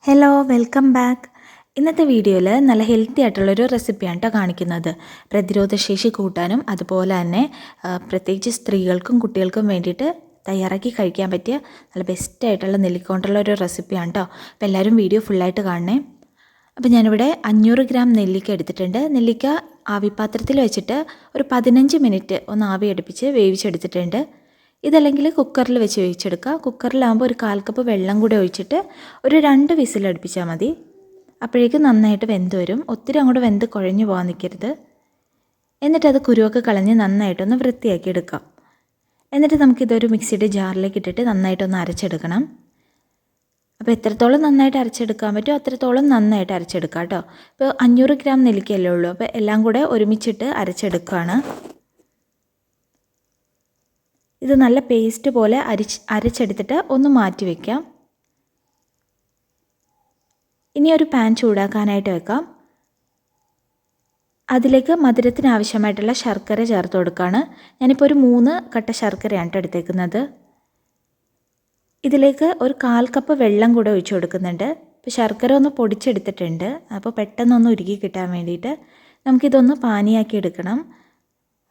Hello welcome back. ഇന്നത്തെ വീഡിയോയിൽ നല്ല ഹെൽത്തി ആയിട്ടുള്ളൊരു റെസിപ്പിയാണ് കേട്ടോ കാണിക്കുന്നത്. പ്രതിരോധശേഷി കൂട്ടാനും അതുപോലെ തന്നെ പ്രത്യേകിച്ച് സ്ത്രീകൾക്കും കുട്ടികൾക്കും വേണ്ടിയിട്ട് തയ്യാറാക്കി കഴിക്കാൻ പറ്റിയ നല്ല ബെസ്റ്റായിട്ടുള്ള നെല്ലിക്ക കൊണ്ടുള്ള ഒരു റെസിപ്പിയാണ് കേട്ടോ. അപ്പോൾ എല്ലാവരും വീഡിയോ ഫുള്ളായിട്ട് കാണണേ. അപ്പോൾ ഞാനിവിടെ 500 ഗ്രാം നെല്ലിക്ക എടുത്തിട്ടുണ്ട്. നെല്ലിക്ക ആവിപാത്രത്തിൽ വെച്ചിട്ട് ഒരു 15 മിനിറ്റ് ഒന്ന് ആവി അടുപ്പിച്ച് വേവിച്ചെടുത്തിട്ടുണ്ട്. ഇതല്ലെങ്കിൽ കുക്കറിൽ വെച്ച് വേവിച്ചെടുക്കുക. കുക്കറിലാകുമ്പോൾ ഒരു 1/4 കപ്പ് വെള്ളം കൂടി ഒഴിച്ചിട്ട് ഒരു 2 വിസിലടുപ്പിച്ചാൽ മതി. അപ്പോഴേക്കും നന്നായിട്ട് വെന്ത് വരും. ഒത്തിരി അങ്ങോട്ട് വെന്ത് കുഴഞ്ഞു പോകാൻ നിൽക്കരുത്. എന്നിട്ട് അത് കുരുവൊക്കെ കളഞ്ഞ് നന്നായിട്ടൊന്ന് വൃത്തിയാക്കി എടുക്കാം. എന്നിട്ട് നമുക്കിതൊരു മിക്സിയുടെ ജാറിലേക്ക് ഇട്ടിട്ട് നന്നായിട്ടൊന്ന് അരച്ചെടുക്കണം. അപ്പോൾ എത്രത്തോളം നന്നായിട്ട് അരച്ചെടുക്കാൻ പറ്റുമോ അത്രത്തോളം നന്നായിട്ട് അരച്ചെടുക്കാം കേട്ടോ. ഇപ്പോൾ 500 ഗ്രാം നെല്ലിക്കയല്ലേ ഉള്ളൂ. അപ്പോൾ എല്ലാം കൂടെ ഒരുമിച്ചിട്ട് അരച്ചെടുക്കുകയാണ്. ഇത് നല്ല പേസ്റ്റ് പോലെ അരച്ചെടുത്തിട്ട് ഒന്ന് മാറ്റി വയ്ക്കാം. ഇനി ഒരു പാൻ ചൂടാക്കാനായിട്ട് വെക്കാം. അതിലേക്ക് മധുരത്തിന് ആവശ്യമായിട്ടുള്ള ശർക്കര ചേർത്ത് കൊടുക്കുകയാണ്. ഞാനിപ്പോൾ ഒരു 3 കട്ട ശർക്കരയാണ് എടുത്തേക്കുന്നത്. ഇതിലേക്ക് ഒരു 1/4 കപ്പ് വെള്ളം കൂടെ ഒഴിച്ചു കൊടുക്കുന്നുണ്ട്. ഇപ്പോൾ ശർക്കര ഒന്ന് പൊടിച്ചെടുത്തിട്ടുണ്ട്. അപ്പോൾ പെട്ടെന്നൊന്ന് ഉരുകി കിട്ടാൻ വേണ്ടിയിട്ട് നമുക്കിതൊന്ന് പാനിയാക്കി എടുക്കണം.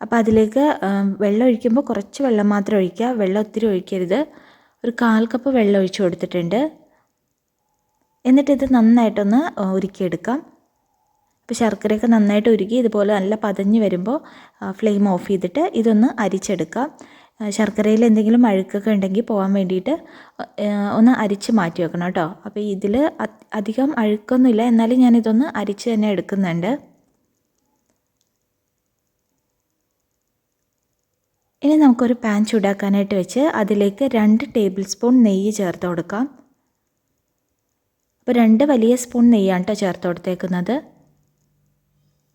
അപ്പോൾ അതിലേക്ക് വെള്ളം ഒഴിക്കുമ്പോൾ കുറച്ച് വെള്ളം മാത്രം ഒഴിക്കുക. വെള്ളം ഒത്തിരി ഒഴിക്കരുത്. ഒരു 1/4 കപ്പ് വെള്ളം ഒഴിച്ചു കൊടുത്തിട്ടുണ്ട്. എന്നിട്ടിത് നന്നായിട്ടൊന്ന് ഉരുക്കിയെടുക്കാം. അപ്പോൾ ശർക്കരയൊക്കെ നന്നായിട്ട് ഉരുക്കി ഇതുപോലെ നല്ല പതഞ്ഞ് വരുമ്പോൾ ഫ്ലെയിം ഓഫ് ചെയ്തിട്ട് ഇതൊന്ന് അരിച്ചെടുക്കാം. ശർക്കരയിൽ എന്തെങ്കിലും അഴുക്കൊക്കെ ഉണ്ടെങ്കിൽ പോകാൻ വേണ്ടിയിട്ട് ഒന്ന് അരിച്ച് മാറ്റി വെക്കണം കേട്ടോ. അപ്പോൾ ഇതിൽ അധികം അഴുക്കൊന്നുമില്ല, എന്നാലും ഞാനിതൊന്ന് അരിച്ച് തന്നെ എടുക്കുന്നുണ്ട്. ഇനി നമുക്കൊരു പാൻ ചൂടാക്കാനായിട്ട് വെച്ച് അതിലേക്ക് 2 ടേബിൾ സ്പൂൺ നെയ്യ് ചേർത്ത് കൊടുക്കാം. അപ്പോൾ 2 വലിയ സ്പൂൺ നെയ്യാണ് കേട്ടോ ചേർത്ത് കൊടുത്തേക്കുന്നത്.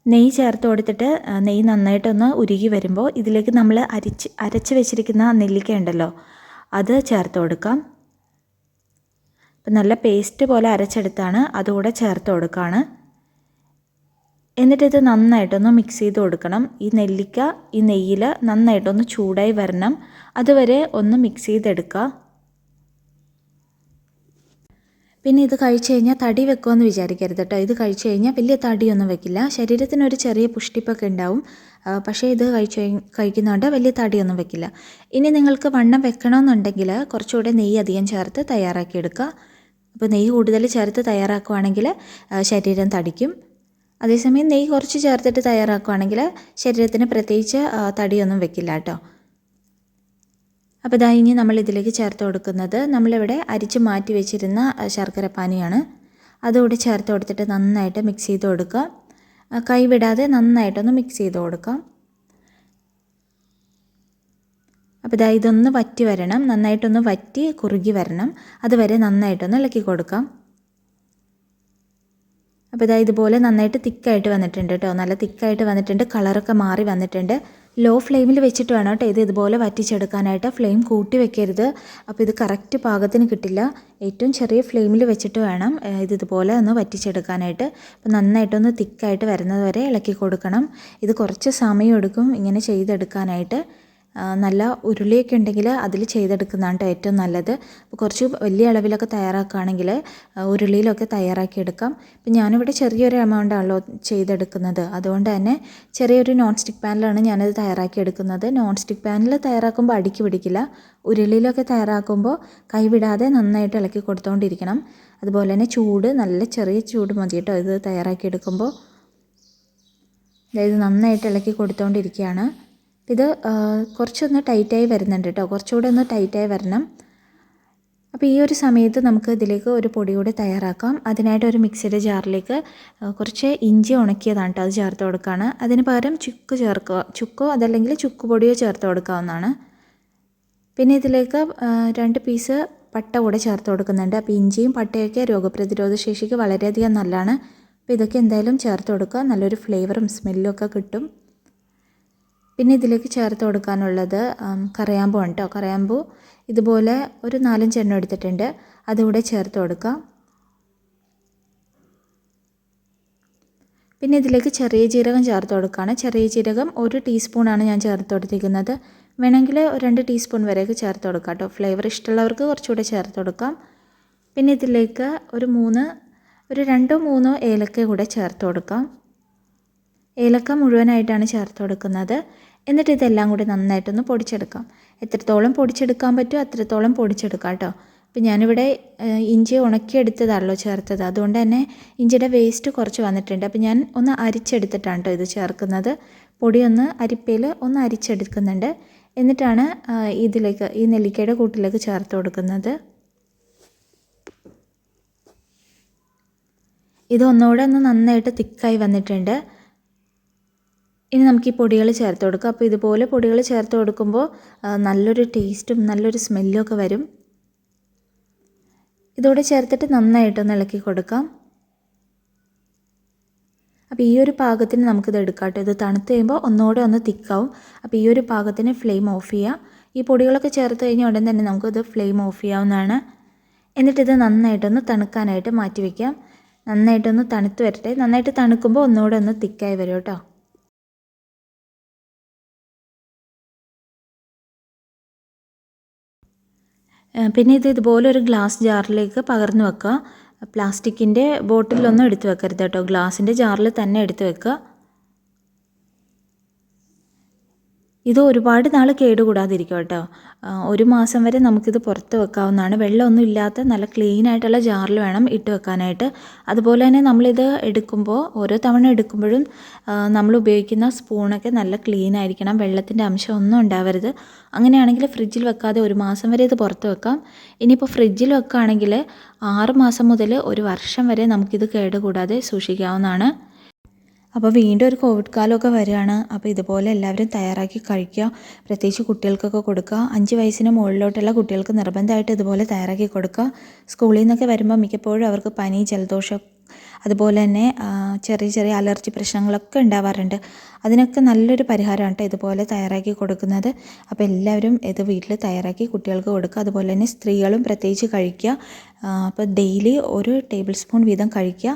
നെയ്യ് ചേർത്ത് കൊടുത്തിട്ട് നെയ്യ് നന്നായിട്ടൊന്ന് ഉരുകി വരുമ്പോൾ ഇതിലേക്ക് നമ്മൾ അരച്ച് വെച്ചിരിക്കുന്ന നെല്ലിക്ക ഉണ്ടല്ലോ അത് ചേർത്ത് കൊടുക്കാം. അപ്പോൾ നല്ല പേസ്റ്റ് പോലെ അരച്ചെടുത്താണ് അതുകൂടെ ചേർത്ത് കൊടുക്കുകയാണ്. എന്നിട്ടിത് നന്നായിട്ടൊന്ന് മിക്സ് ചെയ്ത് കൊടുക്കണം. ഈ നെല്ലിക്ക ഈ നെയ്യിൽ നന്നായിട്ടൊന്ന് ചൂടായി വരണം. അതുവരെ ഒന്ന് മിക്സ് ചെയ്തെടുക്കുക. പിന്നെ ഇത് കഴിച്ച് കഴിഞ്ഞാൽ തടി വെക്കുമെന്ന് വിചാരിക്കരുത് കേട്ടോ. ഇത് കഴിച്ച് കഴിഞ്ഞാൽ വലിയ തടിയൊന്നും വെക്കില്ല. ശരീരത്തിനൊരു ചെറിയ പുഷ്ടിപ്പൊക്കെ ഉണ്ടാവും. പക്ഷേ ഇത് കഴിക്കുന്നതുകൊണ്ട് വലിയ തടിയൊന്നും വെക്കില്ല. ഇനി നിങ്ങൾക്ക് വണ്ണം വെക്കണമെന്നുണ്ടെങ്കിൽ കുറച്ചുകൂടെ നെയ്യ് അധികം ചേർത്ത് തയ്യാറാക്കിയെടുക്കുക. അപ്പോൾ നെയ്യ് കൂടുതൽ ചേർത്ത് തയ്യാറാക്കുകയാണെങ്കിൽ ശരീരം തടിക്കും. അതേസമയം നെയ്യ് കുറച്ച് ചേർത്തിട്ട് തയ്യാറാക്കുകയാണെങ്കിൽ ശരീരത്തിന് പ്രത്യേകിച്ച് തടിയൊന്നും വെക്കില്ല കേട്ടോ. അപ്പോൾ ഇതാ ഇനി നമ്മൾ ഇതിലേക്ക് ചേർത്ത് കൊടുക്കുന്നത് നമ്മളിവിടെ അരിച്ച് മാറ്റി വെച്ചിരുന്ന ശർക്കരപ്പാനിയാണ്. അതുകൂടി ചേർത്ത് കൊടുത്തിട്ട് നന്നായിട്ട് മിക്സ് ചെയ്ത് കൊടുക്കുക. കൈവിടാതെ നന്നായിട്ടൊന്ന് മിക്സ് ചെയ്ത് കൊടുക്കാം. അപ്പോൾ ഇതാ ഇതൊന്ന് വറ്റി വരണം. നന്നായിട്ടൊന്ന് വറ്റി കുറുകി വരണം. അതുവരെ നന്നായിട്ടൊന്ന് ഇളക്കി കൊടുക്കാം. അപ്പോൾ ഇതാ ഇതുപോലെ നന്നായിട്ട് തിക്കായിട്ട് വന്നിട്ടുണ്ട് കേട്ടോ. നല്ല തിക്കായിട്ട് വന്നിട്ടുണ്ട്. കളറൊക്കെ മാറി വന്നിട്ടുണ്ട്. ലോ ഫ്ലെയിമിൽ വെച്ചിട്ട് വേണം കേട്ടോ ഇത് ഇതുപോലെ വറ്റിച്ചെടുക്കാനായിട്ട്. ഫ്ലെയിം കൂട്ടി വെക്കരുത്. അപ്പോൾ ഇത് കറക്റ്റ് പാകത്തിന് കിട്ടില്ല. ഏറ്റവും ചെറിയ ഫ്ലെയിമിൽ വെച്ചിട്ട് വേണം ഇതുപോലെ ഒന്ന് വറ്റിച്ചെടുക്കാനായിട്ട്. അപ്പോൾ നന്നായിട്ടൊന്ന് തിക്കായിട്ട് വരുന്നത് വരെ ഇളക്കി കൊടുക്കണം. ഇത് കുറച്ച് സമയം എടുക്കും ഇങ്ങനെ ചെയ്തെടുക്കാനായിട്ട്. നല്ല ഉരുളിയൊക്കെ ഉണ്ടെങ്കിൽ അതിൽ ചെയ്തെടുക്കുന്നതാണ് കേട്ടോ ഏറ്റവും നല്ലത്. അപ്പോൾ കുറച്ച് വലിയ അളവിലൊക്കെ തയ്യാറാക്കുകയാണെങ്കിൽ ഉരുളിയിലൊക്കെ തയ്യാറാക്കിയെടുക്കാം. ഇപ്പം ഞാനിവിടെ ചെറിയൊരു എമൗണ്ടാണല്ലോ ചെയ്തെടുക്കുന്നത്. അതുകൊണ്ട് തന്നെ ചെറിയൊരു നോൺ സ്റ്റിക്ക് പാനിലാണ് ഞാനത് തയ്യാറാക്കിയെടുക്കുന്നത്. നോൺ സ്റ്റിക്ക് പാനിൽ തയ്യാറാക്കുമ്പോൾ അടിക്ക് പിടിക്കില്ല. ഉരുളിയിലൊക്കെ തയ്യാറാക്കുമ്പോൾ കൈവിടാതെ നന്നായിട്ട് ഇളക്കി കൊടുത്തുകൊണ്ടിരിക്കണം. അതുപോലെ തന്നെ ചൂട് നല്ല ചെറിയ ചൂട് മതി കേട്ടോ ഇത് തയ്യാറാക്കിയെടുക്കുമ്പോൾ. അതായത് നന്നായിട്ട് ഇളക്കി കൊടുത്തുകൊണ്ടിരിക്കുകയാണ്. ഇത് കുറച്ചൊന്ന് ടൈറ്റായി വരുന്നുണ്ട് കേട്ടോ. കുറച്ചുകൂടെ ഒന്ന് ടൈറ്റായി വരണം. അപ്പോൾ ഈ ഒരു സമയത്ത് നമുക്ക് ഇതിലേക്ക് ഒരു പൊടി കൂടി തയ്യാറാക്കാം. അതിനായിട്ട് ഒരു മിക്സിയുടെ ജാറിലേക്ക് കുറച്ച് ഇഞ്ചി ഉണക്കിയതാണ് കേട്ടോ അത് ചേർത്ത് കൊടുക്കുകയാണ്. അതിന് പകരം ചുക്ക് ചേർക്കുക. ചുക്കോ അതല്ലെങ്കിൽ ചുക്ക് പൊടിയോ ചേർത്ത് കൊടുക്കാവുന്നതാണ്. പിന്നെ ഇതിലേക്ക് 2 പീസ് പട്ട കൂടെ ചേർത്ത് കൊടുക്കുന്നുണ്ട്. അപ്പോൾ ഇഞ്ചിയും പട്ടയൊക്കെ രോഗപ്രതിരോധ ശേഷിക്ക് വളരെയധികം നല്ലതാണ്. അപ്പോൾ ഇതൊക്കെ എന്തായാലും ചേർത്ത് കൊടുക്കുക. നല്ലൊരു ഫ്ലേവറും സ്മെല്ലും ഒക്കെ കിട്ടും. പിന്നെ ഇതിലേക്ക് ചേർത്ത് കൊടുക്കാനുള്ളത് കറയാമ്പൂ ആണ് കേട്ടോ. കറയാമ്പൂ ഇതുപോലെ ഒരു 4-5 എണ്ണം എടുത്തിട്ടുണ്ട്. അതുകൂടെ ചേർത്ത് കൊടുക്കാം. പിന്നെ ഇതിലേക്ക് ചെറിയ ജീരകം ചേർത്ത് കൊടുക്കുകയാണ്. ചെറിയ ജീരകം 1 ടീസ്പൂണാണ് ഞാൻ ചേർത്ത് കൊടുത്തിരിക്കുന്നത്. വേണമെങ്കിൽ 2 ടീസ്പൂൺ വരെയൊക്കെ ചേർത്ത് കൊടുക്കാം കേട്ടോ. ഫ്ലേവർ ഇഷ്ടമുള്ളവർക്ക് കുറച്ചുകൂടെ ചേർത്ത് കൊടുക്കാം. പിന്നെ ഇതിലേക്ക് ഒരു 2-3 ഏലക്ക കൂടെ ചേർത്ത് കൊടുക്കാം. ഏലക്ക മുഴുവനായിട്ടാണ് ചേർത്ത് കൊടുക്കുന്നത്. എന്നിട്ട് ഇതെല്ലാം കൂടി നന്നായിട്ടൊന്ന് പൊടിച്ചെടുക്കാം. എത്രത്തോളം പൊടിച്ചെടുക്കാൻ പറ്റുമോ അത്രത്തോളം പൊടിച്ചെടുക്കാം കേട്ടോ. അപ്പോൾ ഞാനിവിടെ ഇഞ്ചി ഉണക്കിയെടുത്തതാണല്ലോ ചേർത്തത്, അതുകൊണ്ട് തന്നെ ഇഞ്ചിയുടെ വേസ്റ്റ് കുറച്ച് വന്നിട്ടുണ്ട്. അപ്പോൾ ഞാൻ ഒന്ന് അരിച്ചെടുത്തിട്ടാണ് കേട്ടോ ഇത് ചേർക്കുന്നത്. പൊടിയൊന്ന് അരിപ്പയിൽ ഒന്ന് അരിച്ചെടുക്കുന്നുണ്ട്. എന്നിട്ടാണ് ഇതിലേക്ക് ഈ നെല്ലിക്കയുടെ കൂട്ടിലേക്ക് ചേർത്ത് കൊടുക്കുന്നത്. ഇതൊന്നുകൂടെ ഒന്ന് നന്നായിട്ട് തിക്കായി വന്നിട്ടുണ്ട്. ഇനി നമുക്ക് ഈ പൊടികൾ ചേർത്ത് കൊടുക്കാം. അപ്പോൾ ഇതുപോലെ പൊടികൾ ചേർത്ത് കൊടുക്കുമ്പോൾ നല്ലൊരു ടേസ്റ്റും നല്ലൊരു സ്മെല്ലും ഒക്കെ വരും. ഇതോടെ ചേർത്തിട്ട് നന്നായിട്ടൊന്ന് ഇളക്കി കൊടുക്കാം. അപ്പോൾ ഈ ഒരു പാകത്തിന് നമുക്കിത് എടുക്കാം കേട്ടോ. ഇത് തണുത്ത് കഴിയുമ്പോൾ ഒന്നുകൂടെ ഒന്ന് തിക്കാവും. അപ്പോൾ ഈ ഒരു പാകത്തിന് ഫ്ലെയിം ഓഫ് ചെയ്യാം. ഈ പൊടികളൊക്കെ ചേർത്ത് കഴിഞ്ഞാൽ ഉടൻ തന്നെ നമുക്കിത് ഫ്ലെയിം ഓഫ് ചെയ്യാവുന്നതാണ്. എന്നിട്ടിത് നന്നായിട്ടൊന്ന് തണുക്കാനായിട്ട് മാറ്റി വയ്ക്കാം. നന്നായിട്ടൊന്ന് തണുത്ത് വരട്ടെ. നന്നായിട്ട് തണുക്കുമ്പോൾ ഒന്നുകൂടെ ഒന്ന് തിക്കായി വരും കേട്ടോ. പിന്നെ ഇതുപോലെ ഒരു ഗ്ലാസ് ജാറിലേക്ക് പകർന്നു വെക്കുക. പ്ലാസ്റ്റിക്കിൻ്റെ ബോട്ടിലൊന്നും എടുത്ത് വെക്കരുത് കേട്ടോ. ഗ്ലാസിൻ്റെ ജാറിൽ തന്നെ എടുത്ത് വെക്കുക. ഇത് ഒരുപാട് നാൾ കേടുകൂടാതിരിക്കും കേട്ടോ. 1 മാസം വരെ നമുക്കിത് പുറത്ത് വെക്കാവുന്നതാണ്. വെള്ളമൊന്നും ഇല്ലാത്ത നല്ല ക്ലീൻ ആയിട്ടുള്ള ജാറിൽ വേണം ഇട്ട് വെക്കാനായിട്ട്. അതുപോലെ തന്നെ നമ്മളിത് എടുക്കുമ്പോൾ ഓരോ തവണ എടുക്കുമ്പോഴും നമ്മൾ ഉപയോഗിക്കുന്ന സ്പൂണൊക്കെ നല്ല ക്ലീൻ ആയിരിക്കണം. വെള്ളത്തിൻ്റെ അംശം ഒന്നും ഉണ്ടാവരുത്. അങ്ങനെയാണെങ്കിൽ ഫ്രിഡ്ജിൽ വെക്കാതെ 1 മാസം വരെ ഇത് പുറത്ത് വെക്കാം. ഇനിയിപ്പോൾ ഫ്രിഡ്ജിൽ വെക്കുകയാണെങ്കിൽ 6 മാസം മുതൽ 1 വർഷം വരെ നമുക്കിത് കേടുകൂടാതെ സൂക്ഷിക്കാവുന്നതാണ്. അപ്പോൾ വീണ്ടും ഒരു കോവിഡ് കാലമൊക്കെ വരികയാണ്. അപ്പോൾ ഇതുപോലെ എല്ലാവരും തയ്യാറാക്കി കഴിക്കുക. പ്രത്യേകിച്ച് കുട്ടികൾക്കൊക്കെ കൊടുക്കുക. 5 വയസ്സിന് മുകളിലോട്ടുള്ള കുട്ടികൾക്ക് നിർബന്ധമായിട്ട് ഇതുപോലെ തയ്യാറാക്കി കൊടുക്കുക. സ്കൂളിൽ നിന്നൊക്കെ വരുമ്പോൾ മിക്കപ്പോഴും അവർക്ക് പനി, ജലദോഷം, അതുപോലെ തന്നെ ചെറിയ ചെറിയ അലർജി പ്രശ്നങ്ങളൊക്കെ ഉണ്ടാവാറുണ്ട്. അതിനൊക്കെ നല്ലൊരു പരിഹാരമാണ് കേട്ടോ ഇതുപോലെ തയ്യാറാക്കി കൊടുക്കുന്നത്. അപ്പോൾ എല്ലാവരും ഇത് വീട്ടിൽ തയ്യാറാക്കി കുട്ടികൾക്ക് കൊടുക്കുക. അതുപോലെ തന്നെ സ്ത്രീകളും പ്രത്യേകിച്ച് കഴിക്കുക. അപ്പോൾ ഡെയിലി 1 ടേബിൾ സ്പൂൺ വീതം കഴിക്കുക.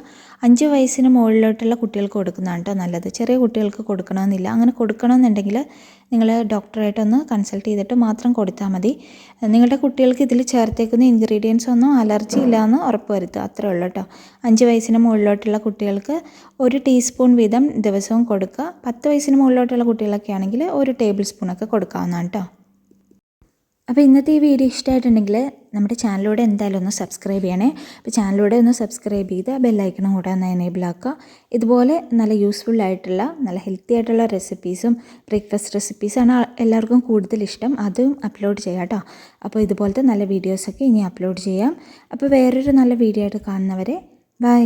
5 വയസ്സിന് മുകളിലോട്ടുള്ള കുട്ടികൾക്ക് കൊടുക്കുന്നതാണ് കേട്ടോ നല്ലത്. ചെറിയ കുട്ടികൾക്ക് കൊടുക്കണമെന്നില്ല. അങ്ങനെ കൊടുക്കണമെന്നുണ്ടെങ്കിൽ നിങ്ങൾ ഡോക്ടറായിട്ടൊന്ന് കൺസൾട്ട് ചെയ്തിട്ട് മാത്രം കൊടുത്താൽ മതി. നിങ്ങളുടെ കുട്ടികൾക്ക് ഇതിൽ ചേർത്തേക്കുന്ന ഇൻഗ്രീഡിയൻസ് ഒന്നും അലർജി ഇല്ലയെന്ന് ഉറപ്പ് വരുത്തുക. അത്രേ ഉള്ളൂ കേട്ടോ. 5 വയസ്സിന് മുകളിലോട്ടുള്ള കുട്ടികൾക്ക് 1 ടീസ്പൂൺ വീതം ദിവസവും കൊടുക്കുക. 10 വയസ്സിന് മുകളിലോട്ടുള്ള കുട്ടികളൊക്കെ ആണെങ്കിൽ 1 ടേബിൾ സ്പൂണൊക്കെ കൊടുക്കാവുന്നതാണ് കേട്ടോ. അപ്പോൾ ഇന്നത്തെ ഈ വീഡിയോ ഇഷ്ടമായിട്ടുണ്ടെങ്കിൽ നമ്മുടെ ചാനലിലൂടെ എന്തായാലും ഒന്ന് സബ്സ്ക്രൈബ് ചെയ്യണേ. അപ്പോൾ ചാനലിലൂടെ ഒന്ന് സബ്സ്ക്രൈബ് ചെയ്ത് ബെല്ലൈക്കണം കൂടെ ഒന്ന് എനേബിൾ ആക്കുക. ഇതുപോലെ നല്ല യൂസ്ഫുൾ ആയിട്ടുള്ള നല്ല ഹെൽത്തി ആയിട്ടുള്ള റെസിപ്പീസും ബ്രേക്ക്ഫാസ്റ്റ് റെസിപ്പീസാണ് എല്ലാവർക്കും കൂടുതൽ ഇഷ്ടം. അതും അപ്ലോഡ് ചെയ്യാം കേട്ടോ. അപ്പോൾ ഇതുപോലത്തെ നല്ല വീഡിയോസൊക്കെ ഇനി അപ്ലോഡ് ചെയ്യാം. അപ്പോൾ വേറൊരു നല്ല വീഡിയോ ആയിട്ട് കാണുന്നവരെ ബൈ.